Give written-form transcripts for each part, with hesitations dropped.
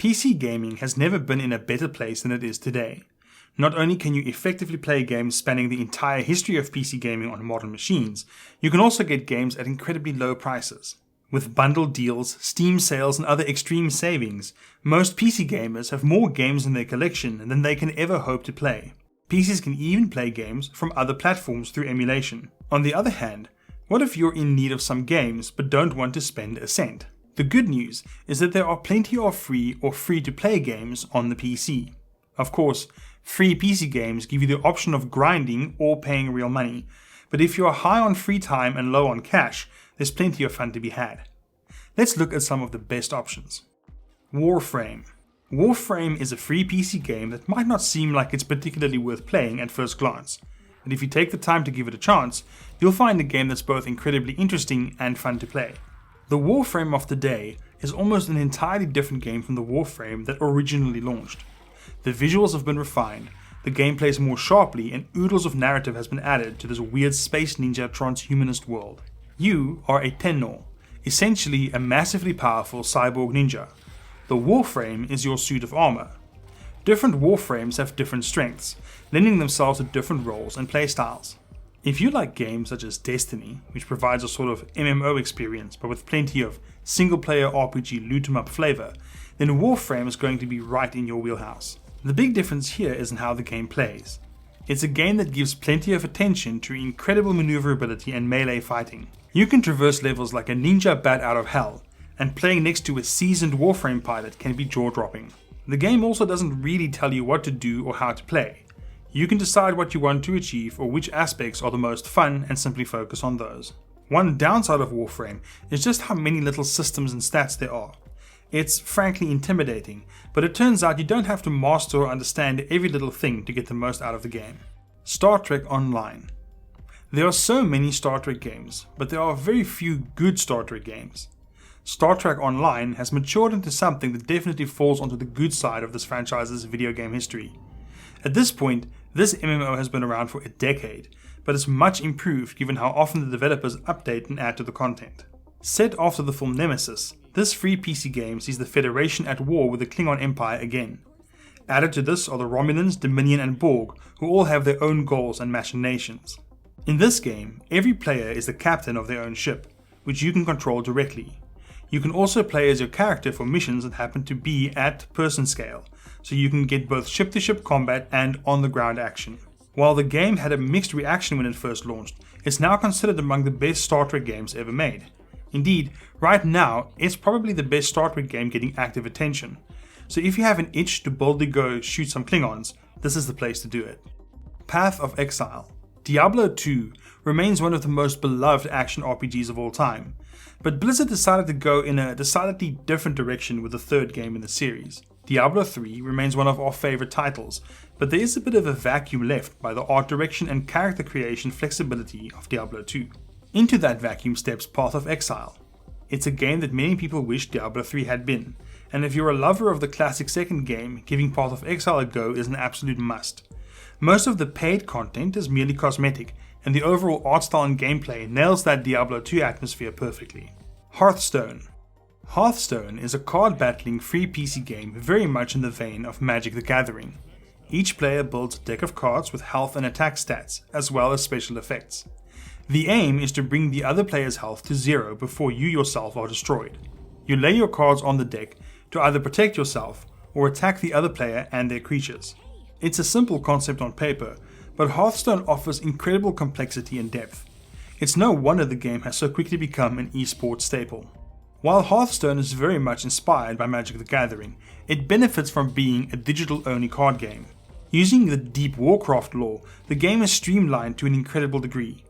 PC gaming has never been in a better place than it is today. Not only can you effectively play games spanning the entire history of PC gaming on modern machines, you can also get games at incredibly low prices. With bundled deals, Steam sales and other extreme savings, most PC gamers have more games in their collection than they can ever hope to play. PCs can even play games from other platforms through emulation. On the other hand, what if you're in need of some games but don't want to spend a cent? The good news is that there are plenty of free or free-to-play games on the PC. Of course, free PC games give you the option of grinding or paying real money, but if you're high on free time and low on cash, there's plenty of fun to be had. Let's look at some of the best options. Warframe. Warframe is a free PC game that might not seem like it's particularly worth playing at first glance, but if you take the time to give it a chance, you'll find a game that's both incredibly interesting and fun to play. The Warframe of today is almost an entirely different game from the Warframe that originally launched. The visuals have been refined, the game plays more sharply, and oodles of narrative has been added to this weird space ninja transhumanist world. You are a Tenno, essentially a massively powerful cyborg ninja. The Warframe is your suit of armor. Different Warframes have different strengths, lending themselves to different roles and playstyles. If you like games such as Destiny, which provides a sort of MMO experience but with plenty of single-player RPG loot-em-up flavor, then Warframe is going to be right in your wheelhouse. The big difference here is in how the game plays. It's a game that gives plenty of attention to incredible maneuverability and melee fighting. You can traverse levels like a ninja bat out of hell, and playing next to a seasoned Warframe pilot can be jaw-dropping. The game also doesn't really tell you what to do or how to play. You can decide what you want to achieve or which aspects are the most fun and simply focus on those. One downside of Warframe is just how many little systems and stats there are. It's frankly intimidating, but it turns out you don't have to master or understand every little thing to get the most out of the game. Star Trek Online. There are so many Star Trek games, but there are very few good Star Trek games. Star Trek Online has matured into something that definitely falls onto the good side of this franchise's video game history. At this point, this MMO has been around for a decade, but it's much improved given how often the developers update and add to the content. Set after the film Nemesis, this free PC game sees the Federation at war with the Klingon Empire again. Added to this are the Romulans, Dominion and Borg, who all have their own goals and machinations. In this game, every player is the captain of their own ship, which you can control directly. You can also play as your character for missions that happen to be at person scale, so you can get both ship-to-ship combat and on-the-ground action. While the game had a mixed reaction when it first launched, it's now considered among the best Star Trek games ever made. Indeed, right now, it's probably the best Star Trek game getting active attention. So if you have an itch to boldly go shoot some Klingons, this is the place to do it. Path of Exile. Diablo 2 remains one of the most beloved action RPGs of all time, but Blizzard decided to go in a decidedly different direction with the third game in the series. Diablo 3 remains one of our favorite titles, but there is a bit of a vacuum left by the art direction and character creation flexibility of Diablo 2. Into that vacuum steps Path of Exile. It's a game that many people wish Diablo 3 had been, and if you're a lover of the classic second game, giving Path of Exile a go is an absolute must. Most of the paid content is merely cosmetic, and the overall art style and gameplay nails that Diablo 2 atmosphere perfectly. Hearthstone. Hearthstone is a card battling free PC game very much in the vein of Magic the Gathering. Each player builds a deck of cards with health and attack stats, as well as special effects. The aim is to bring the other player's health to zero before you yourself are destroyed. You lay your cards on the deck to either protect yourself or attack the other player and their creatures. It's a simple concept on paper, but Hearthstone offers incredible complexity and depth. It's no wonder the game has so quickly become an esports staple. While Hearthstone is very much inspired by Magic the Gathering, it benefits from being a digital-only card game. Using the deep Warcraft lore, the game is streamlined to an incredible degree.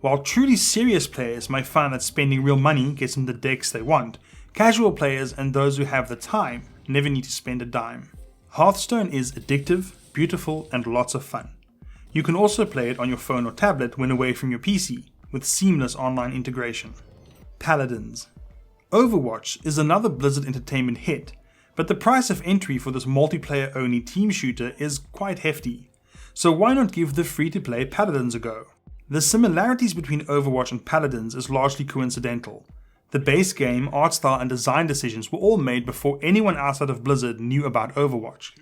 While truly serious players might find that spending real money gets them the decks they want, casual players and those who have the time never need to spend a dime. Hearthstone is addictive, beautiful, and lots of fun. You can also play it on your phone or tablet when away from your PC, with seamless online integration. Paladins. Overwatch is another Blizzard Entertainment hit, but the price of entry for this multiplayer-only team shooter is quite hefty, so why not give the free-to-play Paladins a go? The similarities between Overwatch and Paladins is largely coincidental. The base game, art style and design decisions were all made before anyone outside of Blizzard knew about Overwatch.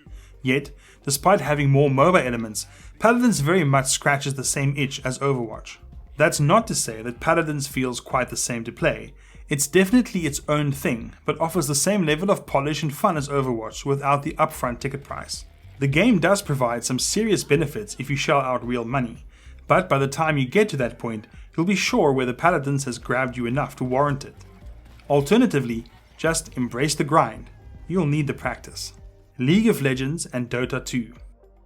Yet, despite having more MOBA elements, Paladins very much scratches the same itch as Overwatch. That's not to say that Paladins feels quite the same to play. It's definitely its own thing, but offers the same level of polish and fun as Overwatch without the upfront ticket price. The game does provide some serious benefits if you shell out real money, but by the time you get to that point, you'll be sure whether Paladins has grabbed you enough to warrant it. Alternatively, just embrace the grind. You'll need the practice. League of Legends and Dota 2.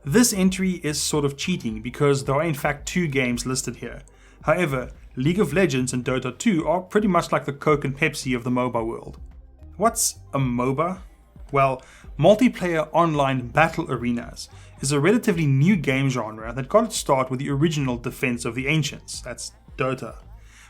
This entry is sort of cheating because there are in fact 2 games listed here. However, League of Legends and Dota 2 are pretty much like the Coke and Pepsi of the MOBA world. What's a MOBA? Well, multiplayer online battle arenas is a relatively new game genre that got its start with the original Defense of the Ancients, that's Dota,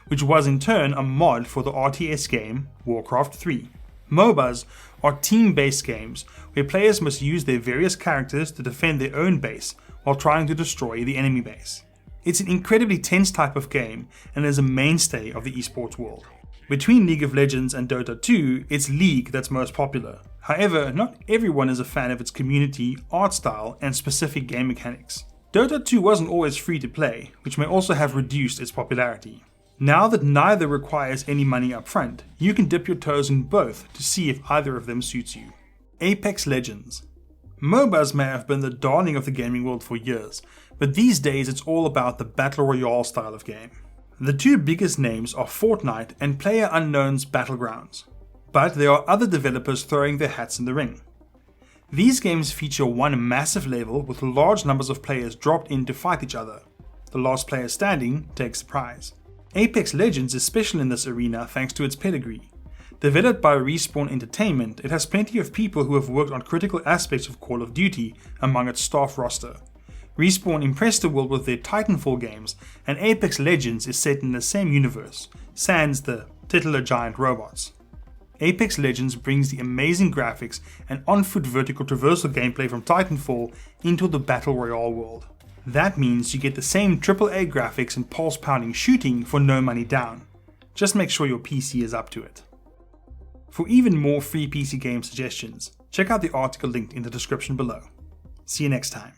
which was in turn a mod for the RTS game Warcraft 3. MOBAs are team-based games where players must use their various characters to defend their own base while trying to destroy the enemy base. It's an incredibly tense type of game and is a mainstay of the esports world. Between League of Legends and Dota 2, it's League that's most popular. However, not everyone is a fan of its community, art style, and specific game mechanics. Dota 2 wasn't always free to play, which may also have reduced its popularity. Now that neither requires any money up front, you can dip your toes in both to see if either of them suits you. Apex Legends. MOBAs may have been the darling of the gaming world for years, but these days it's all about the Battle Royale style of game. The 2 biggest names are Fortnite and PlayerUnknown's Battlegrounds, but there are other developers throwing their hats in the ring. These games feature one massive level with large numbers of players dropped in to fight each other. The last player standing takes the prize. Apex Legends is special in this arena thanks to its pedigree. Developed by Respawn Entertainment, it has plenty of people who have worked on critical aspects of Call of Duty among its staff roster. Respawn impressed the world with their Titanfall games, and Apex Legends is set in the same universe, sans the titular giant robots. Apex Legends brings the amazing graphics and on-foot vertical traversal gameplay from Titanfall into the Battle Royale world. That means you get the same AAA graphics and pulse-pounding shooting for no money down. Just make sure your PC is up to it. For even more free PC game suggestions, check out the article linked in the description below. See you next time.